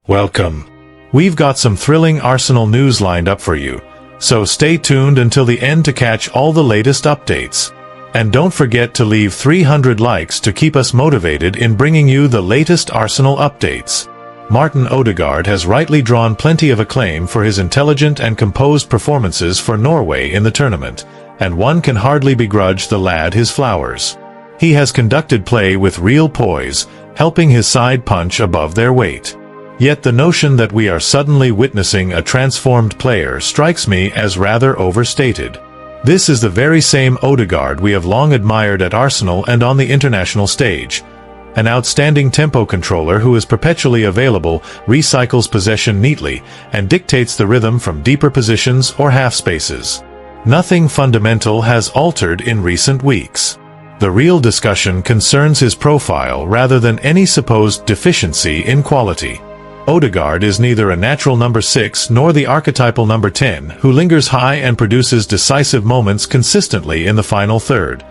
Welcome. We've got some thrilling Arsenal news lined up for you, so stay tuned until the end to catch all the latest updates. And don't forget to leave 300 likes to keep us motivated in bringing you the latest Arsenal updates. Martin Ødegaard has rightly drawn plenty of acclaim for his intelligent and composed performances for Norway in the tournament, and one can hardly begrudge the lad his flowers. He has conducted play with real poise, helping his side punch above their weight. Yet the notion that we are suddenly witnessing a transformed player strikes me as rather overstated. This is the very same Ødegaard we have long admired at Arsenal and on the international stage. An outstanding tempo controller who is perpetually available, recycles possession neatly, and dictates the rhythm from deeper positions or half spaces. Nothing fundamental has altered in recent weeks. The real discussion concerns his profile rather than any supposed deficiency in quality. Ødegaard is neither a natural number 6 nor the archetypal number 10 who lingers high and produces decisive moments consistently in the final third,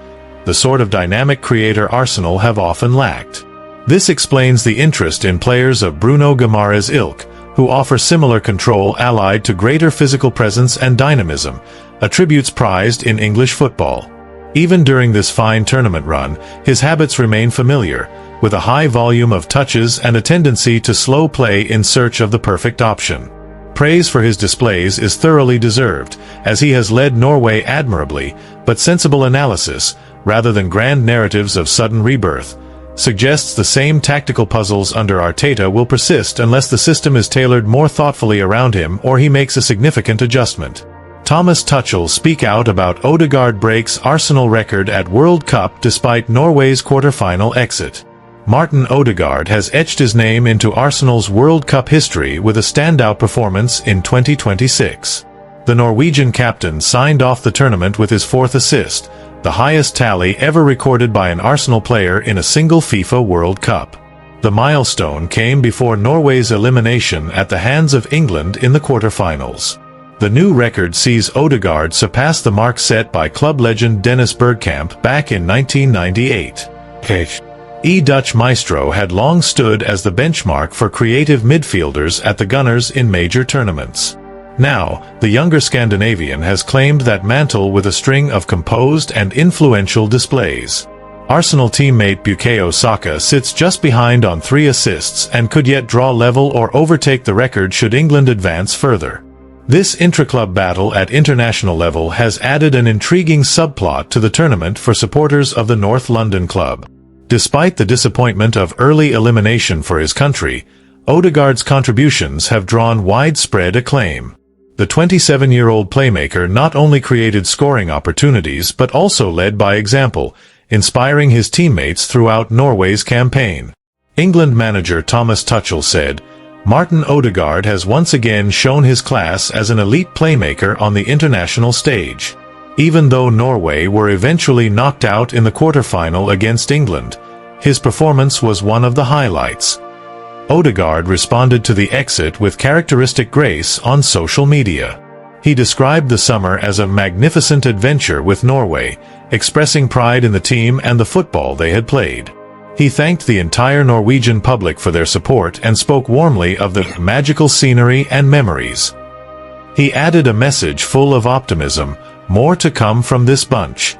the sort of dynamic creator Arsenal have often lacked. This explains the interest in players of Bruno Guimaraes' ilk, who offer similar control allied to greater physical presence and dynamism, attributes prized in English football. Even during this fine tournament run, his habits remain familiar, with a high volume of touches and a tendency to slow play in search of the perfect option. Praise for his displays is thoroughly deserved, as he has led Norway admirably, but sensible analysis, rather than grand narratives of sudden rebirth, suggests the same tactical puzzles under Arteta will persist unless the system is tailored more thoughtfully around him or he makes a significant adjustment. Thomas Tuchel speak out about Ødegaard breaks Arsenal record at World Cup despite Norway's quarter-final exit. Martin Ødegaard has etched his name into Arsenal's World Cup history with a standout performance in 2026. The Norwegian captain signed off the tournament with his 4th assist, the highest tally ever recorded by an Arsenal player in a single FIFA World Cup. The milestone came before Norway's elimination at the hands of England in the quarter-finals. The new record sees Ødegaard surpass the mark set by club legend Dennis Bergkamp back in 1998. Dutch maestro had long stood as the benchmark for creative midfielders at the Gunners in major tournaments. Now, the younger Scandinavian has claimed that mantle with a string of composed and influential displays. Arsenal teammate Bukayo Saka sits just behind on 3 assists and could yet draw level or overtake the record should England advance further. This intra-club battle at international level has added an intriguing subplot to the tournament for supporters of the North London club. Despite the disappointment of early elimination for his country, Ødegaard's contributions have drawn widespread acclaim. The 27-year-old playmaker not only created scoring opportunities but also led by example, inspiring his teammates throughout Norway's campaign. England manager Thomas Tuchel said, "Martin Ødegaard has once again shown his class as an elite playmaker on the international stage." Even though Norway were eventually knocked out in the quarter-final against England, his performance was one of the highlights. Ødegaard responded to the exit with characteristic grace on social media. He described the summer as a magnificent adventure with Norway, expressing pride in the team and the football they had played. He thanked the entire Norwegian public for their support and spoke warmly of the magical scenery and memories. He added a message full of optimism, "More to come from this bunch."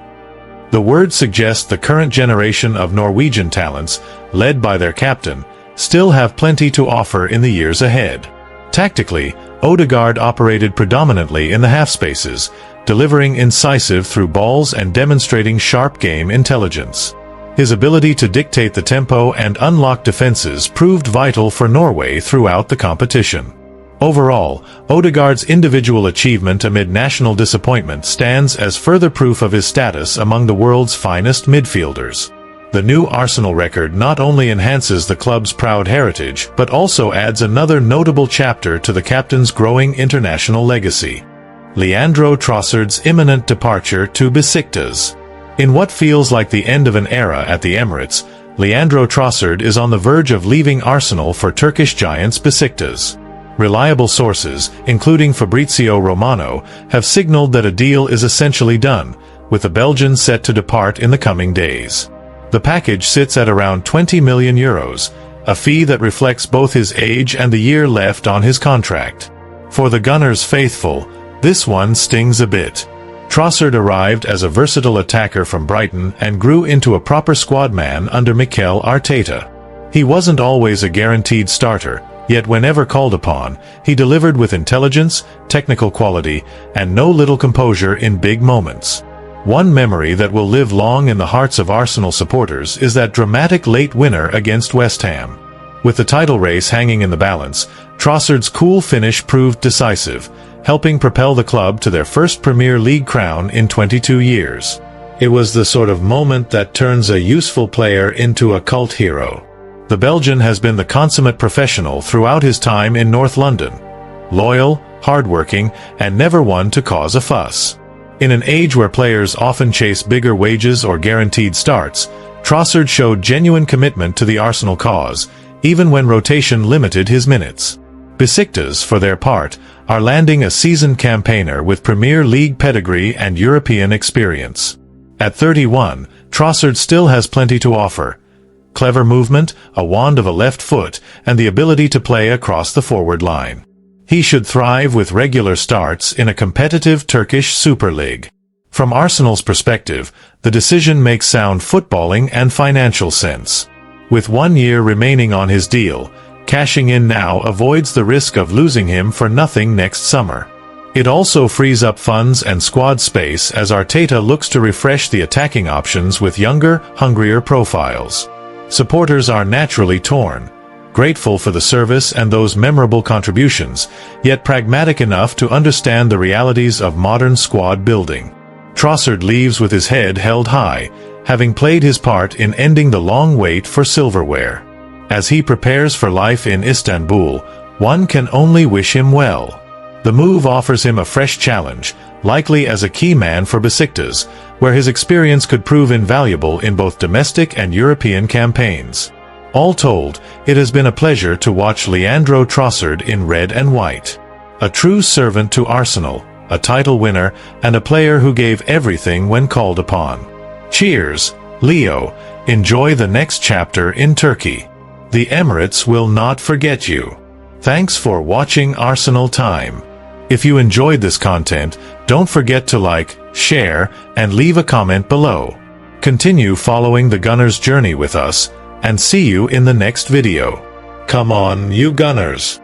The words suggest the current generation of Norwegian talents, led by their captain, still have plenty to offer in the years ahead. Tactically, Ødegaard operated predominantly in the half spaces, delivering incisive through balls and demonstrating sharp game intelligence. His ability to dictate the tempo and unlock defenses proved vital for Norway throughout the competition. Overall, Ødegaard's individual achievement amid national disappointment stands as further proof of his status among the world's finest midfielders. The new Arsenal record not only enhances the club's proud heritage but also adds another notable chapter to the captain's growing international legacy. Leandro Trossard's imminent departure to Besiktas. In what feels like the end of an era at the Emirates, Leandro Trossard is on the verge of leaving Arsenal for Turkish giants Besiktas. Reliable sources, including Fabrizio Romano, have signaled that a deal is essentially done, with the Belgian set to depart in the coming days. The package sits at around €20 million, a fee that reflects both his age and the year left on his contract. For the Gunners faithful, this one stings a bit. Trossard arrived as a versatile attacker from Brighton and grew into a proper squad man under Mikel Arteta. He wasn't always a guaranteed starter, yet whenever called upon, he delivered with intelligence, technical quality, and no little composure in big moments. One memory that will live long in the hearts of Arsenal supporters is that dramatic late winner against West Ham. With the title race hanging in the balance, Trossard's cool finish proved decisive, helping propel the club to their first Premier League crown in 22 years. It was the sort of moment that turns a useful player into a cult hero. The Belgian has been the consummate professional throughout his time in North London. Loyal, hardworking, and never one to cause a fuss. In an age where players often chase bigger wages or guaranteed starts, Trossard showed genuine commitment to the Arsenal cause, even when rotation limited his minutes. Besiktas, for their part, are landing a seasoned campaigner with Premier League pedigree and European experience. At 31, Trossard still has plenty to offer. Clever movement, a wand of a left foot, and the ability to play across the forward line. He should thrive with regular starts in a competitive Turkish Super League. From Arsenal's perspective, the decision makes sound footballing and financial sense. With 1 year remaining on his deal, cashing in now avoids the risk of losing him for nothing next summer. It also frees up funds and squad space as Arteta looks to refresh the attacking options with younger, hungrier profiles. Supporters are naturally torn, grateful for the service and those memorable contributions, yet pragmatic enough to understand the realities of modern squad building. Trossard leaves with his head held high, having played his part in ending the long wait for silverware. As he prepares for life in Istanbul, one can only wish him well. The move offers him a fresh challenge, likely as a key man for Besiktas, where his experience could prove invaluable in both domestic and European campaigns. All told, it has been a pleasure to watch Leandro Trossard in red and white. A true servant to Arsenal, a title winner, and a player who gave everything when called upon. Cheers, Leo. Enjoy the next chapter in Turkey. The Emirates will not forget you. Thanks for watching Arsenal Time. If you enjoyed this content, don't forget to like, share, and leave a comment below. Continue following the Gunners' journey with us, and see you in the next video. Come on, you Gunners!